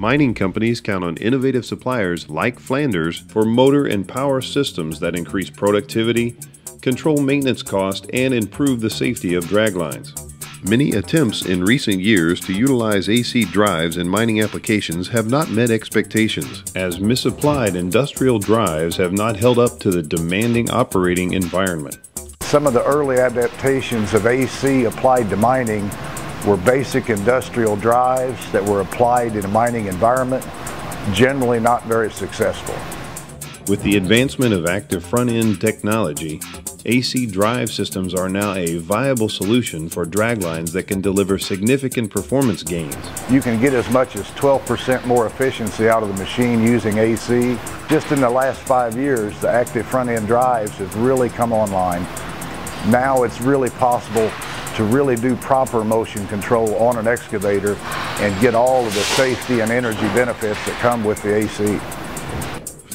Mining companies count on innovative suppliers like Flanders for motor and power systems that increase productivity, control maintenance costs, and improve the safety of draglines. Many attempts in recent years to utilize AC drives in mining applications have not met expectations, as misapplied industrial drives have not held up to the demanding operating environment. Some of the early adaptations of AC applied to mining were basic industrial drives that were applied in a mining environment, generally not very successful. With the advancement of active front-end technology, AC drive systems are now a viable solution for draglines that can deliver significant performance gains. You can get as much as 12% more efficiency out of the machine using AC. Just in the last 5 years, the active front-end drives have really come online. Now it's really possible to really do proper motion control on an excavator and get all of the safety and energy benefits that come with the AC.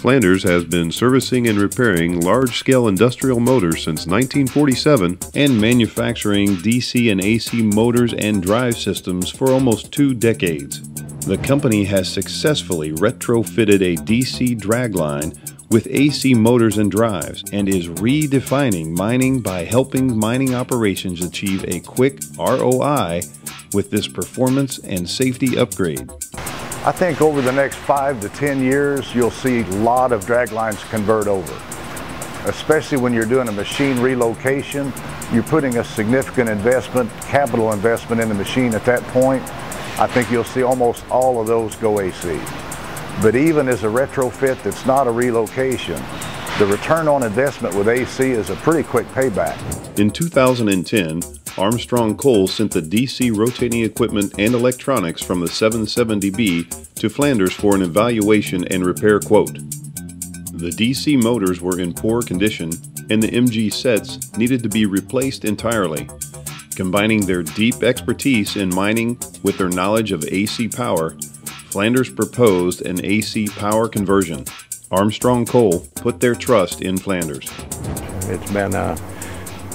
Flanders has been servicing and repairing large-scale industrial motors since 1947 and manufacturing DC and AC motors and drive systems for almost 2 decades. The company has successfully retrofitted a DC dragline with AC motors and drives and is redefining mining by helping mining operations achieve a quick ROI with this performance and safety upgrade. I think over the next 5 to 10 years, you'll see a lot of draglines convert over. Especially when you're doing a machine relocation, you're putting a significant investment, capital investment in the machine at that point. I think you'll see almost all of those go AC. But even as a retrofit that's not a relocation, the return on investment with AC is a pretty quick payback. In 2010, Armstrong Coal sent the DC rotating equipment and electronics from the 770B to Flanders for an evaluation and repair quote. The DC motors were in poor condition and the MG sets needed to be replaced entirely. Combining their deep expertise in mining with their knowledge of AC power, Flanders proposed an AC power conversion. Armstrong Coal put their trust in Flanders.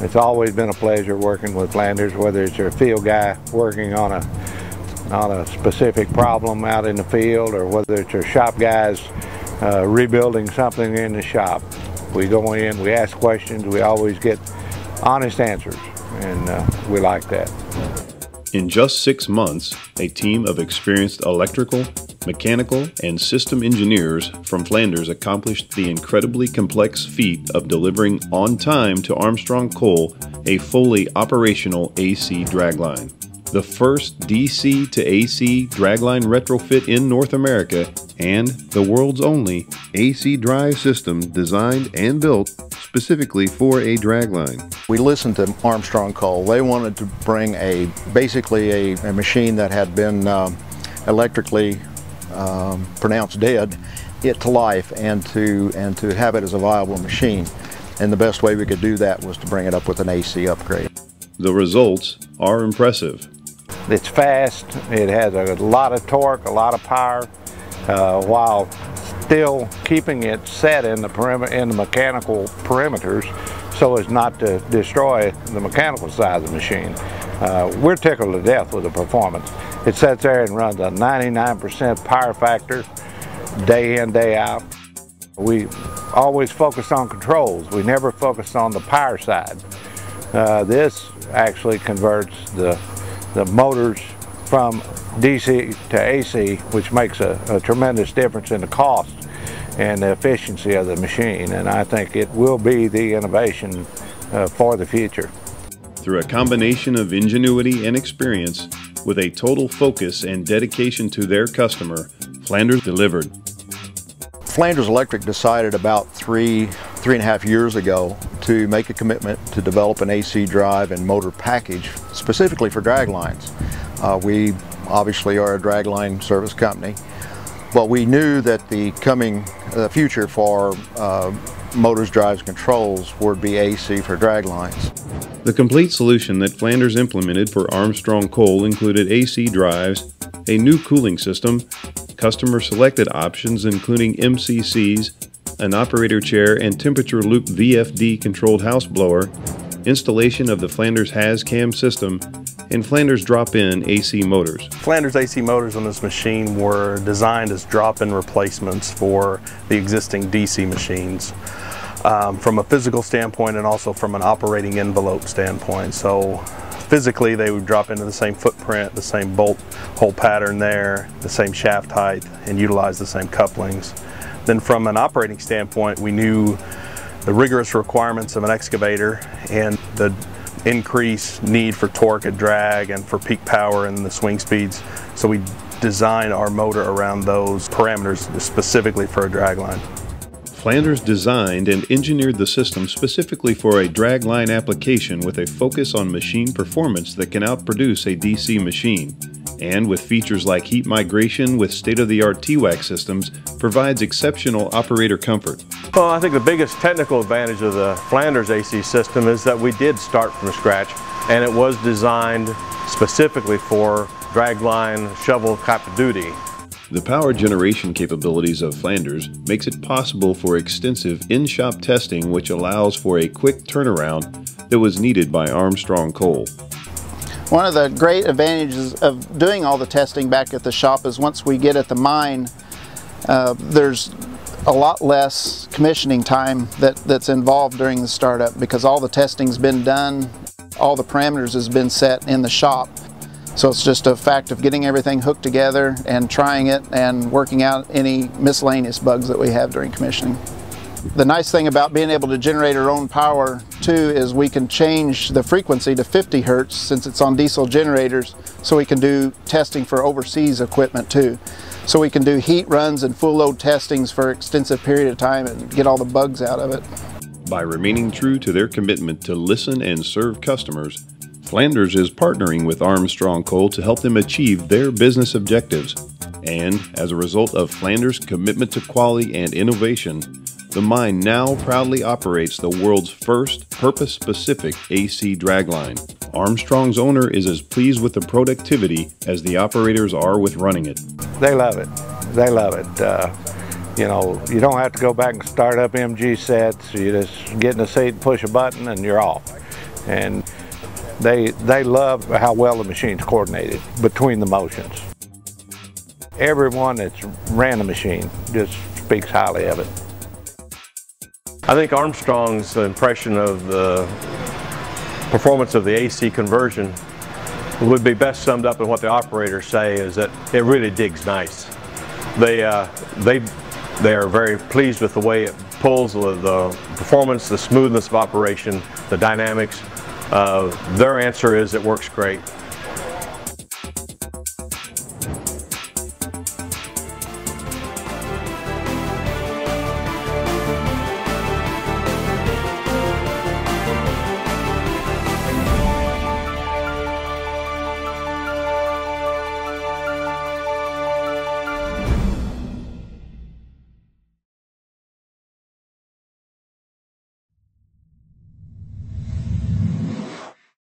It's always been a pleasure working with Flanders, whether it's your field guy working on a specific problem out in the field or whether it's your shop guys rebuilding something in the shop. We go in, we ask questions, we always get honest answers, and we like that. In just 6 months, a team of experienced electrical, mechanical, and system engineers from Flanders accomplished the incredibly complex feat of delivering on time to Armstrong Coal a fully operational AC dragline. The first DC to AC dragline retrofit in North America and the world's only AC drive system designed and built specifically for a dragline. We listened to Armstrong Coal. They wanted to bring basically a machine that had been electrically pronounced dead, it to life and to have it as a viable machine. And the best way we could do that was to bring it up with an AC upgrade. The results are impressive. It's fast, it has a lot of torque, a lot of power, while still keeping it set in the mechanical perimeters so as not to destroy the mechanical side of the machine. We're tickled to death with the performance. It sits there and runs a 99% power factor day in, day out. We always focus on controls. We never focus on the power side. This actually converts the motors from DC to AC, which makes a tremendous difference in the cost and the efficiency of the machine. And I think it will be the innovation for the future. Through a combination of ingenuity and experience, with a total focus and dedication to their customer, Flanders delivered. Flanders Electric decided about three and a half years ago to make a commitment to develop an AC drive and motor package specifically for draglines. We obviously are a dragline service company, but we knew that the future for motors, drives, controls would be AC for draglines. The complete solution that Flanders implemented for Armstrong Coal included AC drives, a new cooling system, customer-selected options including MCCs, an operator chair and temperature loop VFD controlled house blower, installation of the Flanders HazCam system, and Flanders drop-in AC motors. Flanders AC motors on this machine were designed as drop-in replacements for the existing DC machines. From a physical standpoint and also from an operating envelope standpoint. So physically they would drop into the same footprint, the same bolt hole pattern there, the same shaft height, and utilize the same couplings. Then from an operating standpoint, we knew the rigorous requirements of an excavator and the increased need for torque and drag and for peak power and the swing speeds. So we designed our motor around those parameters specifically for a dragline. Flanders designed and engineered the system specifically for a dragline application with a focus on machine performance that can outproduce a DC machine, and with features like heat migration with state-of-the-art TWAC systems, provides exceptional operator comfort. Well, I think the biggest technical advantage of the Flanders AC system is that we did start from scratch, and it was designed specifically for dragline shovel type of duty. The power generation capabilities of Flanders makes it possible for extensive in-shop testing, which allows for a quick turnaround that was needed by Armstrong Coal. One of the great advantages of doing all the testing back at the shop is once we get at the mine, there's a lot less commissioning time that's involved during the startup, because all the testing's been done, all the parameters has been set in the shop. So it's just a fact of getting everything hooked together and trying it and working out any miscellaneous bugs that we have during commissioning. The nice thing about being able to generate our own power too is we can change the frequency to 50 Hertz since it's on diesel generators, so we can do testing for overseas equipment too. So we can do heat runs and full load testings for an extensive period of time and get all the bugs out of it. By remaining true to their commitment to listen and serve customers, Flanders is partnering with Armstrong Coal to help them achieve their business objectives. And as a result of Flanders' commitment to quality and innovation, the mine now proudly operates the world's first purpose-specific AC dragline. Armstrong's owner is as pleased with the productivity as the operators are with running it. They love it. They love it. You know, you don't have to go back and start up MG sets. You just get in the seat, push a button, and you're off. And they love how well the machine's coordinated between the motions. Everyone that's ran the machine just speaks highly of it. I think Armstrong's impression of the performance of the AC conversion would be best summed up in what the operators say, is that it really digs nice. They are very pleased with the way it pulls, the performance, the smoothness of operation, the dynamics. Their answer is it works great.